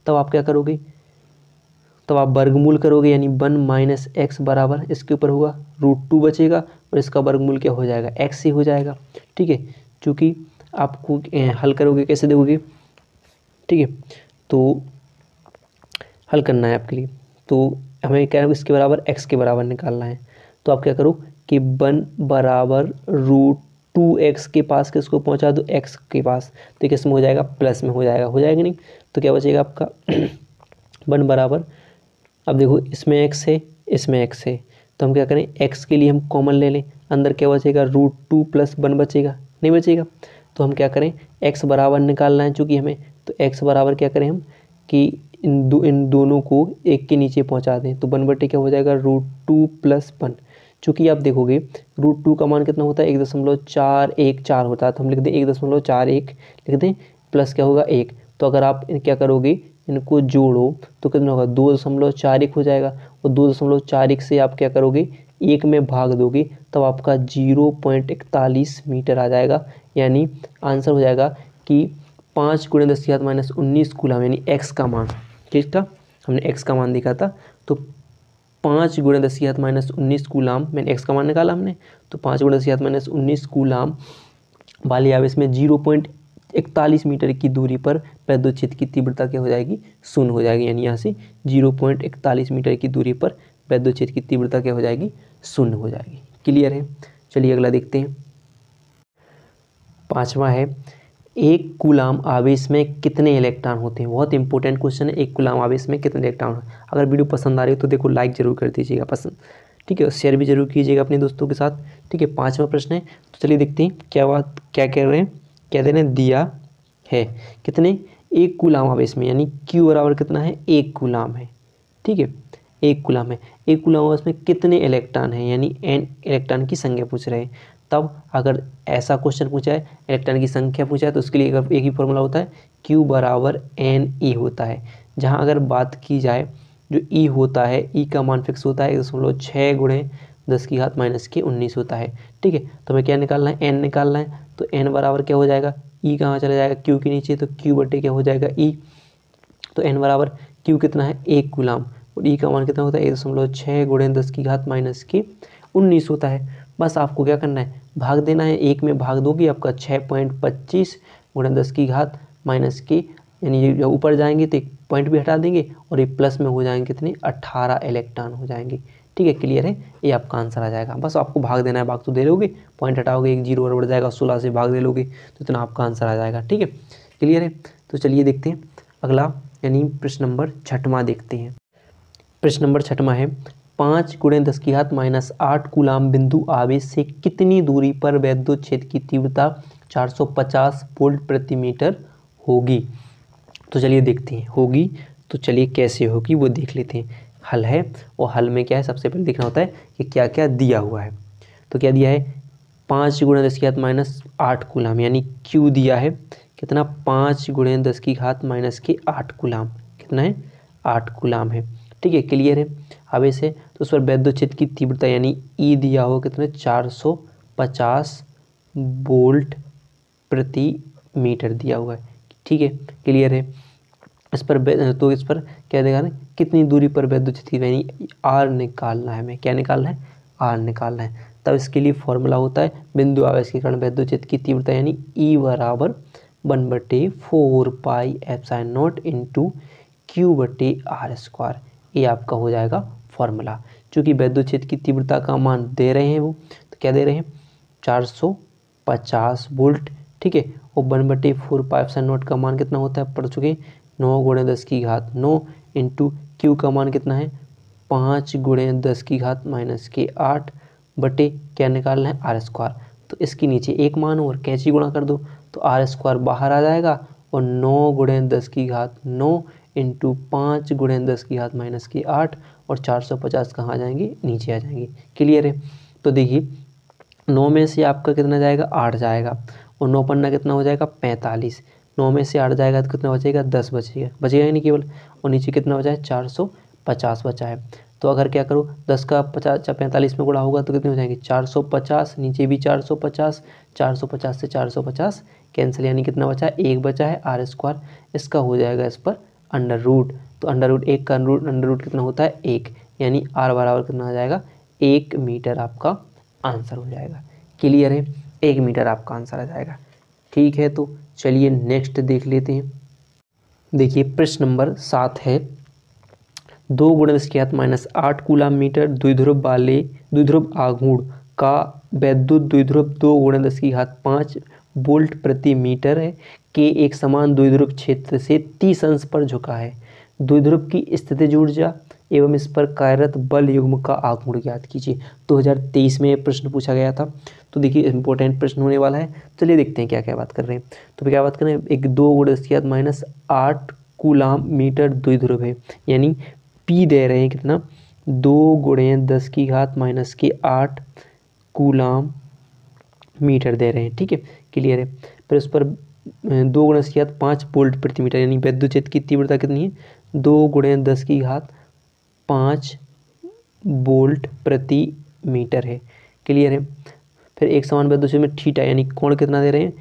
तब आप क्या करोगे, तब आप वर्गमूल करोगे, यानी 1 - x बराबर इसके ऊपर होगा √2 बचेगा, और इसका वर्गमूल क्या हो जाएगा, एक्स ही हो जाएगा। ठीक है, चूँकि आपको हल करोगे कैसे देखोगे, ठीक है, तो हल करना है आपके लिए, तो हमें क्या है इसके बराबर एक्स के बराबर निकालना है। तो आप क्या करो कि 1 बराबर √2x के पास किसको पहुंचा दो, x के पास, तो किस में हो जाएगा, प्लस में हो जाएगा नहीं, तो क्या बचेगा आपका 1 बराबर, अब देखो इसमें x है इसमें x है, तो हम क्या करें x के लिए हम कॉमन ले लें, अंदर क्या बचेगा √2 + 1 बचेगा, नहीं बचेगा, तो हम क्या करें x बराबर निकालना है चूँकि हमें, तो x बराबर क्या करें हम कि इन दोनों को एक के नीचे पहुंचा दें, तो 1/, क्या हो जाएगा √2 + 1। चूँकि आप देखोगे √2 का मान कितना होता है 1.414 होता है, तो हम लिख दें 1.41 लिख दें, प्लस क्या होगा 1, तो अगर आप क्या करोगे इनको जोड़ो तो कितना होगा 2.41 हो जाएगा, और 2.41 से आप क्या करोगे 1 में भाग दोगे तब आपका 0.41 मीटर आ जाएगा, यानी आंसर हो जाएगा कि 5 × 10⁻⁻19 कूलम, यानी एक्स का मान, किसका, हमने एक्स का मान देखा था, तो 5 × 10⁻⁻19 कूलम, मैंने एक्स का मान निकाला हमने, तो 5 × 10⁻⁻19 कूलम वाले आवेश में 0.41 मीटर की दूरी पर वैद्युत क्षेत्र की तीव्रता क्या हो जाएगी, 0 हो जाएगी, यानी यहाँ से 0.41 मीटर की दूरी पर वैद्युत क्षेत्र की तीव्रता क्या हो जाएगी, 0 हो जाएगी। क्लियर है, चलिए अगला देखते हैं। 5वां है, एक कूलम आवेश में कितने इलेक्ट्रॉन होते हैं, बहुत इंपॉर्टेंट क्वेश्चन है, एक कूलम आवेश में कितने इलेक्ट्रॉन। अगर वीडियो पसंद आ रही हो तो देखो लाइक जरूर कर दीजिएगा पसंद, ठीक है, और शेयर भी जरूर कीजिएगा अपने दोस्तों के साथ, ठीक है। 5वां प्रश्न है, तो चलिए देखते हैं क्या कह रहे हैं, क्या दे रहे हैं, दिया है कितने, एक कूलम आवेश में, यानी Q बराबर कितना है, एक कूलम है, ठीक है, एक कूलम है, एक कूलम आवेश में कितने इलेक्ट्रॉन हैं, यानी n इलेक्ट्रॉन की संख्या पूछ रहे हैं। तब अगर ऐसा क्वेश्चन पूछा है इलेक्ट्रॉन की संख्या पूछा है तो उसके लिए एक ही फॉर्मूला होता है, Q बराबर NE होता है। जहाँ अगर बात की जाए जो E होता है, E का मान फिक्स होता है 1.6 × 10⁻⁻19 होता है, ठीक है। तो हमें क्या निकालना है, N निकालना है, तो N बराबर क्या हो जाएगा, E कहाँ चला जाएगा, Q के नीचे, तो Q/, क्या हो जाएगा E, तो N बराबर Q कितना है, एक कूलम, और E का मान कितना होता है 1.6 × 10⁻⁻19 होता है। बस आपको क्या करना है, भाग देना है, एक में भाग दोगे आपका 6.25 × 10⁻⁻, यानी ये ऊपर जाएंगे तो एक पॉइंट भी हटा देंगे और ये प्लस में हो जाएंगे कितने, 18 इलेक्ट्रॉन हो जाएंगे, ठीक है। क्लियर है, ये आपका आंसर आ जाएगा, बस आपको भाग देना है, भाग तो दे लोगे, पॉइंट हटाओगे, एक 0 और बढ़ जाएगा, 16 से भाग दे लोगे तो इतना आपका आंसर आ जाएगा, ठीक है। क्लियर है, तो चलिए देखते हैं अगला, यानी प्रश्न नंबर 6वां देखते हैं। प्रश्न नंबर 6वां है, 5 × 10⁻⁸ कूलम बिंदु आवेश से कितनी दूरी पर वैद्युत क्षेत्र की तीव्रता 450 वोल्ट प्रति मीटर होगी। तो चलिए देखते हैं, होगी तो चलिए कैसे होगी वो देख लेते हैं। हल है, और हल में क्या है, सबसे पहले देखना होता है कि क्या क्या दिया हुआ है। तो क्या दिया है, 5 × 10⁻⁸ कूलम, यानी Q दिया है कितना, 5 × 10⁻⁸ कूलम, कितना है, 8 कूलम है, ठीक है। क्लियर है, आवेश है तो उस पर वैद्युत क्षेत्र की तीव्रता यानी E दिया हो कितने, 450 वोल्ट प्रति मीटर दिया हुआ है, ठीक है। क्लियर है, इस पर क्या देगा ना, कितनी दूरी पर वैद्युत क्षेत्र यानी R निकालना है, हमें क्या निकालना है, R निकालना है। तब इसके लिए फॉर्मूला होता है बिंदु आवेश के कारण वैद्युत क्षेत्र की तीव्रता यानी E बराबर 1/4 pi epsilon not into Q/r², ये आपका हो जाएगा फॉर्मूला। चूँकि वैद्युत क्षेत्र की तीव्रता का मान दे रहे हैं वो, तो क्या दे रहे हैं, 450 वोल्ट, ठीक है, और 1/4 पाई एप्सिलॉन नॉट का मान कितना होता है, पढ़ चुके, 9 × 10⁻9 इंटू Q का मान कितना है, 5 × 10⁻⁻8 बटे क्या निकालना है, R²। तो इसके नीचे एक मान और कैंची गुणा कर दो तो R² बाहर आ जाएगा, और 9 × 10⁻9 इंटू 5 × 10⁻⁻8 और 450 कहाँ आ जाएंगे, नीचे आ जाएंगे। क्लियर है, तो देखिए 9 में से आपका कितना जाएगा, 8 जाएगा, और 9 पन्ना कितना हो जाएगा, 45, 9 में से 8 जाएगा तो कितना बचेगा, 10 बचेगा ही नहीं केवल, और नीचे कितना बचा है, 450 बचा है। तो अगर क्या करो, 10 का 45 में गुणा होगा तो कितने हो जाएंगे, 450, नीचे भी 450, 450 से 450 कैंसिल, यानी कितना बचा है, 1 बचा है, R², इसका हो जाएगा इस पर √, तो √1 का √, कितना होता है, 1, यानी R बराबर कितना आ जाएगा, 1 मीटर आपका आंसर हो जाएगा। क्लियर है, 1 मीटर आपका आंसर आ जाएगा। ठीक है, तो चलिए नेक्स्ट देख लेते हैं। देखिए प्रश्न नंबर 7 है, 2 × 10⁻8 कूलम मीटर द्विध्रुव वाले द्विध्रुव आघूर्ण का वैद्युत द्विध्रुव 2 × 10⁵ वोल्ट प्रति मीटर है के एक समान द्विध्रुव क्षेत्र से 30 अंश पर झुका है। द्विध्रुव की स्थितिज ऊर्जा एवं इस पर कार्यरत बल युग्म का आघूर्ण ज्ञात कीजिए। 2023 में ये प्रश्न पूछा गया था। तो देखिए इंपॉर्टेंट प्रश्न होने वाला है। चलिए देखते हैं क्या क्या बात कर रहे हैं। तो क्या बात कर रहे हैं, एक 2 × 10⁻8 कूलम मीटर द्विध्रुव है, यानी P दे रहे हैं कितना, 2 × 10⁻8 कूलम मीटर दे रहे हैं। ठीक है, क्लियर है। फिर उस पर 2 × 10⁵ वोल्ट प्रति मीटर, यानी विद्युत क्षेत्र की तीव्रता कितनी है, 2 × 10⁵ वोल्ट प्रति मीटर है। क्लियर है। फिर एक समान विद्युत क्षेत्र में थीटा यानी कोण कितना दे रहे हैं,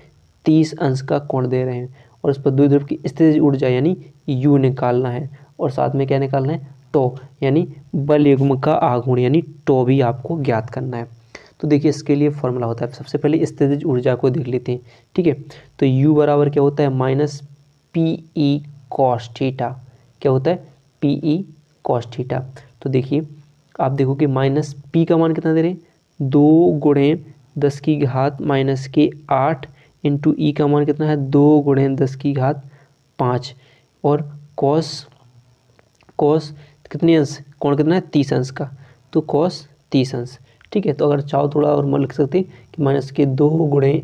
30 अंश का कोण दे रहे हैं। और उस पर द्विध्रुव की स्थितिज ऊर्जा यानी U निकालना है, और साथ में क्या निकालना है, टॉ यानी बल युग्म का आघूर्ण यानी टॉ भी आपको ज्ञात करना है। तो देखिए इसके लिए फॉर्मूला होता है, सबसे पहले स्थितिज ऊर्जा को देख लेते हैं। ठीक है, तो U बराबर क्या होता है, -PE cos थीटा। क्या होता है, PE cos थीटा। तो देखिए आप देखो कि -P का मान कितना दे रहे हैं, 2 × 10⁻⁸ इंटू E का मान कितना है, 2 × 10⁵ और cos कितने अंश, कोण कितना है, 30 अंश का, तो cos 30 अंश। ठीक है, तो अगर चाहो थोड़ा और लिख सकते हैं कि -2 ×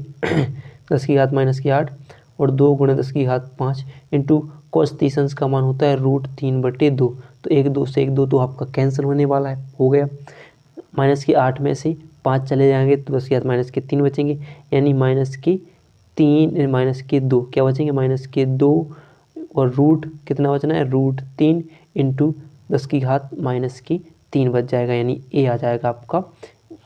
10⁻⁸ और 2 × 10⁵ इंटू cos 30 अंश का मान होता है √3/2। तो 1 2 से 1 2 तो आपका कैंसिल होने वाला है, हो गया। -8 में से 5 चले जाएंगे तो 10⁻3 बचेंगे, यानी -2 क्या बचेंगे, -2 और रूट कितना बचना है, √3 इंटू 10⁻³ बच जाएगा, यानी ए आ जाएगा आपका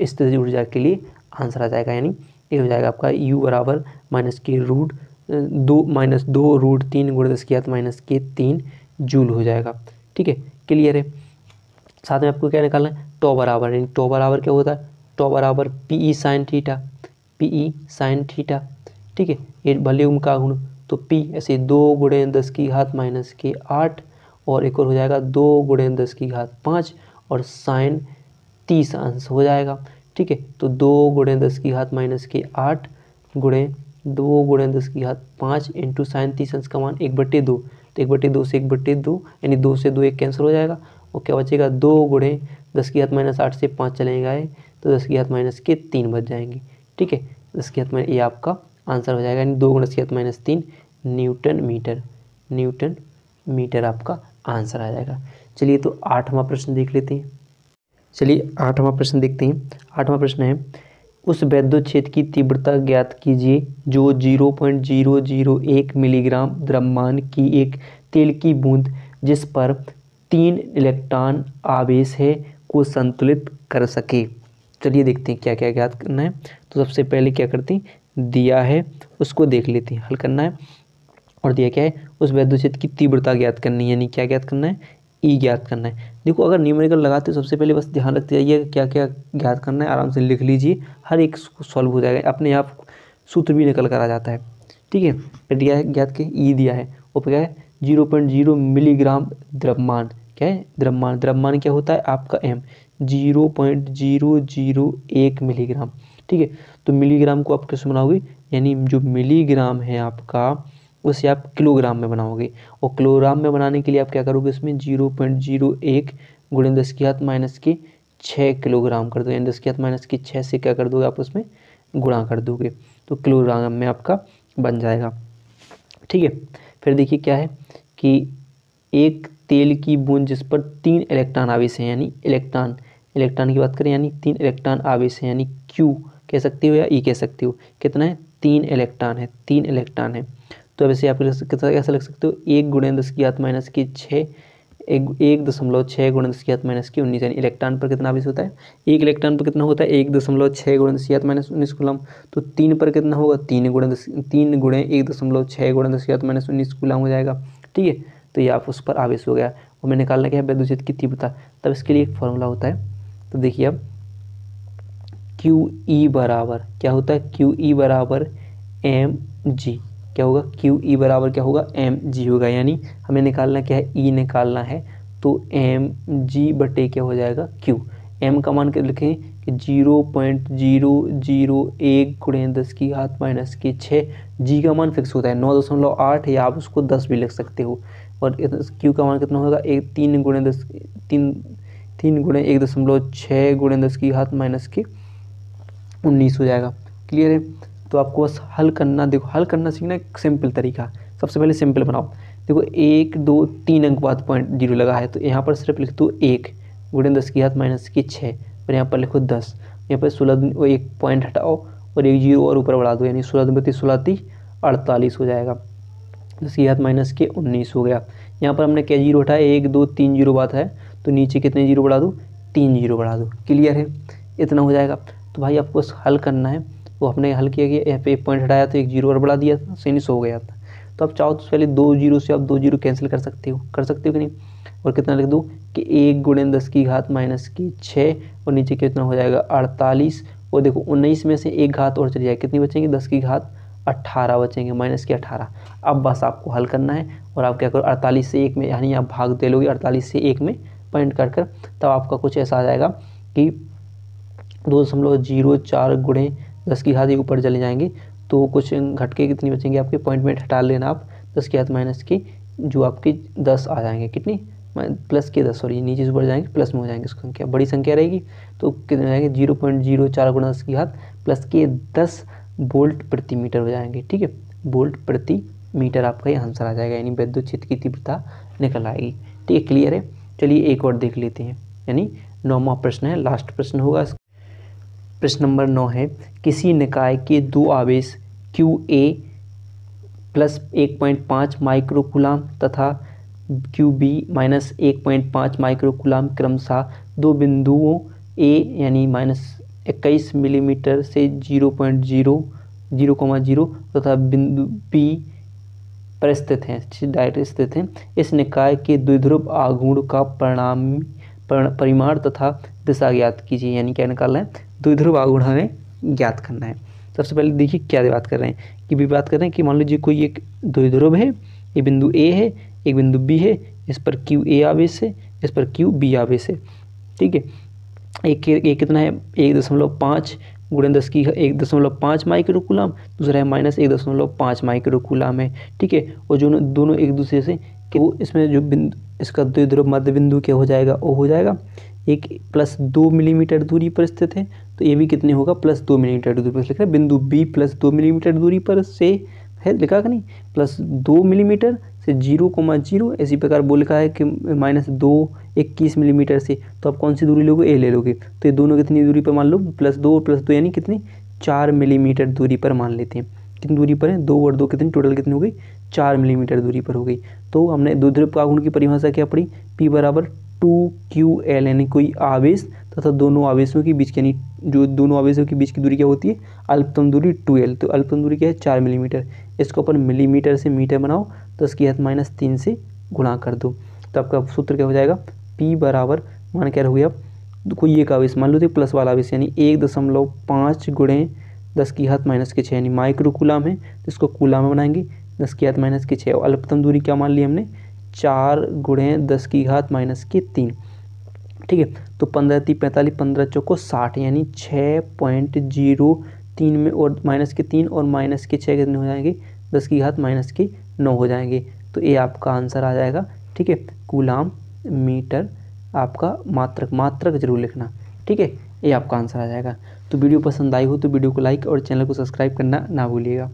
स्थितिज ऊर्जा के लिए आंसर आ जाएगा, यानी ये हो जाएगा आपका U बराबर -2 √3 × 10⁻³ जूल हो जाएगा। ठीक है, क्लियर है। साथ में आपको क्या निकालना है, टॉ बराबर, यानी टॉ बराबर क्या होता है, टॉ बराबर PE sin theta, PE sin theta. ठीक है, ये बल युग्म का आघूर्ण, तो P ऐसे 2 × 10⁻⁸ और एक और हो जाएगा 2 × 10⁵ और साइन 30 अंश हो जाएगा। ठीक है, तो 2 × 10⁻⁸ गुणे 2 × 10⁵ इंटू साइन 30 अंश का मान 1/2, तो 1/2 से 1/2 यानी 2 से 2 1 कैंसिल हो जाएगा, और क्या बचेगा, 2 × 10⁻⁸ से 5 चले गए तो 10⁻³ बच जाएंगे। ठीक है, 10⁻, ये आपका आंसर हो जाएगा, यानी 2 × 10⁻³ न्यूटन मीटर आपका आंसर आ जाएगा। चलिए तो 8वां प्रश्न देख लेते हैं। चलिए 8वां प्रश्न देखते हैं। 8वां प्रश्न है, उस वैद्युत क्षेत्र की तीव्रता ज्ञात कीजिए जो 0.001 मिलीग्राम द्रव्यमान की एक तेल की बूंद जिस पर 3 इलेक्ट्रॉन आवेश है को संतुलित कर सके। चलिए देखते हैं क्या क्या ज्ञात करना है। तो सबसे पहले क्या करते हैं, दिया है उसको देख लेते हैं, हल करना है। और दिया क्या है, उस वैद्युत क्षेत्र की तीव्रता ज्ञात करनी है, यानी क्या ज्ञात करना है, ई ज्ञात करना है। देखो अगर न्यूमेरिकल लगाते हो सबसे पहले बस ध्यान रखते जाइए क्या क्या ज्ञात करना है, आराम से लिख लीजिए, हर एक सॉल्व हो जाएगा, अपने आप सूत्र भी निकल कर आ जाता है। ठीक है, फिर दिया है ज्ञात के ई दिया है, वो क्या है 0.0 मिलीग्राम द्रव्यमान। क्या है, द्रव्यमान क्या होता है आपका m, 0.001 मिलीग्राम। ठीक है, तो मिलीग्राम को आप कैसे बनाओगे, यानी जो मिलीग्राम है आपका उसे आप किलोग्राम में बनाओगे, और किलोग्राम में बनाने के लिए आप क्या करोगे, इसमें 0.01 × 10⁻⁶ किलोग्राम कर दो, यानी 10⁻⁶ से क्या कर दोगे आप उसमें गुणा कर दोगे, तो किलोग्राम में आपका बन जाएगा। ठीक है, फिर देखिए क्या है कि एक तेल की बूंद जिस पर 3 इलेक्ट्रॉन आवेश हैं, यानी इलेक्ट्रॉन की बात करें, यानी 3 इलेक्ट्रॉन आवेश हैं, यानी Q कह सकते हो या E कह सकते हो, कितना है 3 इलेक्ट्रॉन है, 3 इलेक्ट्रॉन है। तो वैसे आप कैसा लिख सकते हो, 1 × 10⁻⁶ 1.6 × 10⁻⁻19, यानी इलेक्ट्रॉन पर कितना आवेश होता है, एक इलेक्ट्रॉन पर कितना होता है 1.6 × 10⁻⁻19 कूलम, तो 3 पर कितना होगा 3 × 1.6 × 10⁻⁻19 कूलम हो जाएगा। ठीक है, तो ये आप उस पर आवेश हो गया, और मैंने निकालना क्या है वैद्युत क्षेत्र की तीव्रता। तब इसके लिए एक फॉर्मूला होता है, तो देखिए अब क्यू ई बराबर क्या होता है, क्यू ई बराबर एम जी, क्या होगा, क्यू ई बराबर क्या होगा, एम जी होगा। यानी हमें निकालना क्या है, ई निकालना है, तो एम जी बटे क्या हो जाएगा, क्यू। एम का मान क्या लिखें कि 0.001 गुणे 10⁻⁻6। जी का मान फिक्स होता है 9.8, या आप उसको 10 भी लिख सकते हो। और क्यू का मान कितना होगा, 3 गुणे 10 3 गुणे 1.6 गुणे 10⁻⁻19 हो जाएगा। क्लियर है। तो आपको बस हल करना, देखो हल करना सीखना एक सिंपल तरीका। सबसे पहले सिंपल बनाओ। देखो 1 2 3 अंक बाद .0 लगा है, तो यहाँ पर सिर्फ लिख दो 1 गुणे 10⁻⁻6, और यहाँ पर लिखो 10। यहाँ पर 16 एक पॉइंट हटाओ और एक जीरो और ऊपर बढ़ा दो, यानी 16 48 हो जाएगा। 10⁻⁻19 हो गया। यहाँ पर हमने क्या जीरो हटाया, 1 2 3 जीरो बात है, तो नीचे कितने जीरो बढ़ा दूँ, 3 जीरो बढ़ा दो। क्लियर है, इतना हो जाएगा। तो भाई आपको हल करना है, वो हमने हल किया कि यहाँ पे एक पॉइंट हटाया तो एक जीरो और बढ़ा दिया था, 19 हो गया था। तो आप चाहो तो पहले 2 जीरो से आप 2 जीरो कैंसिल कर सकते हो कि नहीं। और कितना लिख दो कि 1 गुणे 10⁻⁻6, और नीचे कितना हो जाएगा 48। और देखो 19 में से एक घात और चली जाए, कितनी बचेंगी, 10⁻18 बचेंगे, -18। अब बस आपको हल करना है, और आप क्या करो 48 से 1 में, यानी आप भाग दे लोगे 48 से 1 में पॉइंट कर तब आपका कुछ ऐसा आ जाएगा कि 2.04 गुणे 10⁻1 ऊपर चले जाएंगे, तो कुछ घटके कितनी बचेंगे आपके, पॉइंट में हटा लेना आप 10⁻⁻के, जो आपके 10 आ जाएंगे, कितनी प्लस के 10, सॉरी नीचे से ऊपर जाएंगे प्लस में हो जाएंगे, संख्या बड़ी संख्या रहेगी तो कितने हो जाएंगे 0.04 गुणा 10 प्लस के 10 वोल्ट प्रति मीटर हो जाएंगे। ठीक है, वोल्ट प्रति मीटर आपका ये आंसर आ जाएगा, यानी विद्युत क्षेत्र की तीव्रता निकल आएगी। ठीक है, क्लियर है। चलिए एक और देख लेते हैं, यानी 9वां प्रश्न है, लास्ट प्रश्न होगा। प्रश्न नंबर 9 है, किसी निकाय के दो आवेश क्यू ए प्लस 1.5 माइक्रोकूलाम तथा क्यू बी माइनस 1.5 माइक्रोकूलाम क्रमशः दो बिंदुओं ए यानी -21 मिलीमीटर से 0.0 तथा बिंदु बी पर स्थित हैं, डायरेक्ट स्थित हैं। इस निकाय के द्विध्रुव आघूर्ण का परिमाण तथा दिशा ज्ञात कीजिए। यानी क्या निकालना है, द्विध्रुव आघूर्ण हमें ज्ञात करना है। सबसे पहले देखिए क्या बात कर रहे हैं, बात कर रहे हैं कि मान लीजिए कोई एक द्विध्रुव है, ये बिंदु ए है, एक बिंदु बी है, इस पर क्यू ए आवेश है, इस पर क्यू बी आवेश है। ठीक है, एक कितना है 1.5 गुणे 1.5 माइक्रोकूलाम, दूसरा है -1.5 माइक्रोकूलाम है। ठीक है, और जो दोनों एक दूसरे से वो इसमें जो बिंदु इसका द्विध्रुव मध्य बिंदु क्या हो जाएगा, वो हो जाएगा एक +2 मिलीमीटर दूरी पर स्थित है, तो ये भी कितने होगा +2 मिलीमीटर दूरी पर लिखा है। बिंदु बी +2 मिलीमीटर दूरी पर से है, लिखा कि नहीं, +2 मिलीमीटर से 0,0, इसी प्रकार बोल लिखा है कि -2 मिलीमीटर से, तो आप कौन सी दूरी लोगे, ए ले लोगे। तो ये दोनों कितनी दूरी पर मान लो, +2 यानी कितनी 4 मिलीमीटर दूरी पर मान लेते हैं। कितनी दूरी पर है, 2 और 2 कितनी, टोटल कितनी हो गई 4 मिलीमीटर दूरी पर हो गई। तो हमने द्विध्रुव आघूर्ण की परिभाषा क्या पढ़ी, P बराबर 2QL, यानी कोई आवेश तथा दोनों आवेशों के बीच, यानी जो दोनों आवेशों के बीच की दूरी क्या होती है, अल्पतम दूरी 2L। तो अल्पतम दूरी क्या है 4 मिलीमीटर, इसको अपन मिलीमीटर से मीटर बनाओ, 10⁻³ से गुणा कर दो, तो आपका सूत्र क्या हो जाएगा, P बराबर मान क्या रहोगे आप, कोई एक आवेश मान लो तो प्लस वाला आवेश, यानी 1.5 गुणे 10⁻⁻6 यानी माइक्रोकूलाम है, तो इसको कूलाम में बनाएंगे 10⁻⁻6। और अल्पतम दूरी क्या मान ली हमने, 4 गुणे 10⁻⁻3। ठीक है, तो 15 × 45, 15 × 60, यानी 6.03 में और -3 और -6 कितने हो जाएंगे, 10⁻⁻9 हो जाएंगे। तो ये आपका आंसर आ जाएगा। ठीक है, कूलाम मीटर आपका मात्रक जरूर लिखना। ठीक है, ये आपका आंसर आ जाएगा। तो वीडियो पसंद आई हो तो वीडियो को लाइक और चैनल को सब्सक्राइब करना ना भूलिएगा।